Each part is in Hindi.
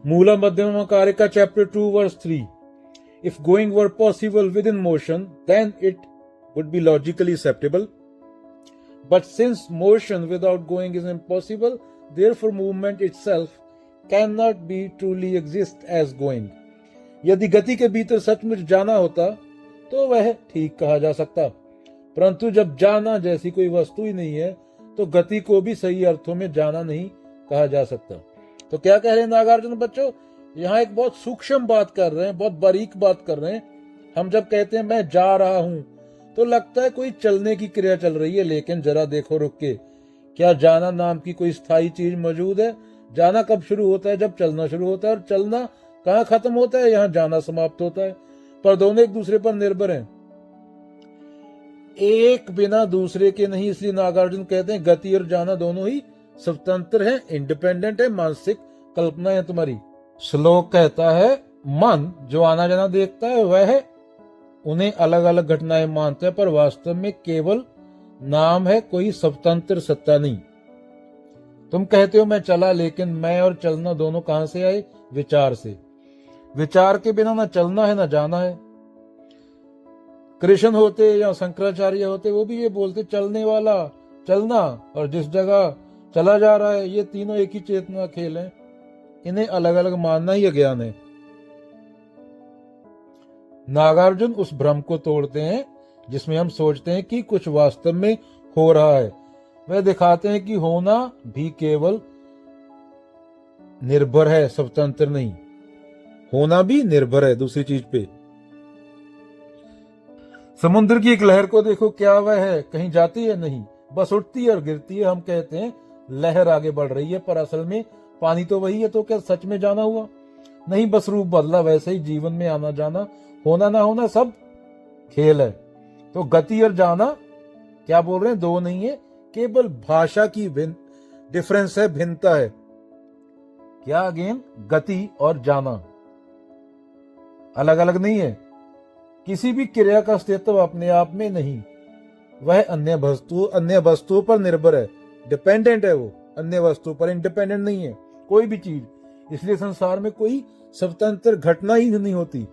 Mula Madhyama Karika chapter 2 verse 3. If going were possible within motion, then it would be logically acceptable. But since motion without going is impossible, therefore movement itself cannot be truly exist as going. यदि गति के भीतर सचमुच जाना होता तो वह ठीक कहा जा सकता, परंतु जब जाना जैसी कोई वस्तु ही नहीं है तो गति को भी सही अर्थों में जाना नहीं कहा जा सकता। तो क्या कह रहे हैं नागार्जुन बच्चों, यहाँ एक बहुत सूक्ष्म बात कर रहे हैं, बहुत बारीक बात कर रहे हैं। हम जब कहते हैं मैं जा रहा हूं तो लगता है कोई चलने की क्रिया चल रही है, लेकिन जरा देखो रुक के, क्या जाना नाम की कोई स्थायी चीज मौजूद है? जाना कब शुरू होता है? जब चलना शुरू होता है। और चलना कहाँ खत्म होता है? यहाँ जाना समाप्त होता है। पर दोनों एक दूसरे पर निर्भर हैं, एक बिना दूसरे के नहीं। इसलिए नागार्जुन कहते हैं गति और जाना दोनों ही स्वतंत्र है, इंडिपेंडेंट है। मानसिक कल्पना है तुम्हारी। श्लोक कहता है मन जो आना जाना देखता है वह उन्हें अलग अलग घटनाएं मानता है, पर वास्तव में केवल नाम है, कोई स्वतंत्र सत्ता नहीं। तुम कहते हो मैं चला, लेकिन मैं और चलना दोनों कहां से आए? विचार से। विचार के बिना ना चलना है ना जाना है। कृष्ण होते या शंकराचार्य होते वो भी ये बोलते चलने वाला चलना, और जिस जगह चला जा रहा है, ये तीनों एक ही चेतना खेल है। इन्हें अलग अलग मानना ही अज्ञान है। नागार्जुन उस भ्रम को तोड़ते हैं जिसमें हम सोचते हैं कि कुछ वास्तव में हो रहा है। वह दिखाते हैं कि होना भी केवल निर्भर है, स्वतंत्र नहीं। होना भी निर्भर है दूसरी चीज पे। समुद्र की एक लहर को देखो, क्या वह है? कहीं जाती है? नहीं, बस उठती है और गिरती है। हम कहते हैं लहर आगे बढ़ रही है, पर असल में पानी तो वही है। तो क्या सच में जाना हुआ? नहीं, बस रूप बदला। वैसे ही जीवन में आना जाना, होना ना होना सब खेल है। तो गति और जाना क्या बोल रहे हैं? दो नहीं है, केवल भाषा की डिफरेंस है, भिन्नता है। क्या? अगेन, गति और जाना अलग अलग नहीं है। किसी भी क्रिया का अस्तित्व अपने आप में नहीं, वह अन्य वस्तुओं पर निर्भर है, डिपेंडेंट है। वो अन्य वस्तु पर इंडिपेंडेंट नहीं है कोई भी चीज। इसलिए संसार में कोई स्वतंत्र घटना ही नहीं होती।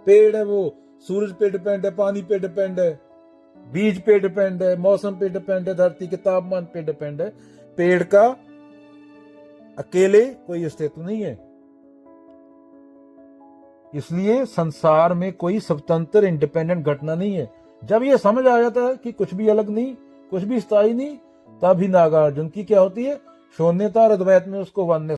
पेड़ है वो सूरज पे डिपेंड है, पानी पे डिपेंड है, बीज पे डिपेंड है, मौसम पे डिपेंड है, धरती के तापमान पे डिपेंड है। पेड़ का अकेले कोई अस्तित्व नहीं है। इसलिए संसार में कोई स्वतंत्र इंडिपेंडेंट घटना नहीं है। जब ये समझ आ जाता है कि कुछ भी अलग नहीं, कुछ भी स्थायी नहीं, तभी नागार्जुन की क्या होती है? शून्यता और अद्वैत में उसको वन्य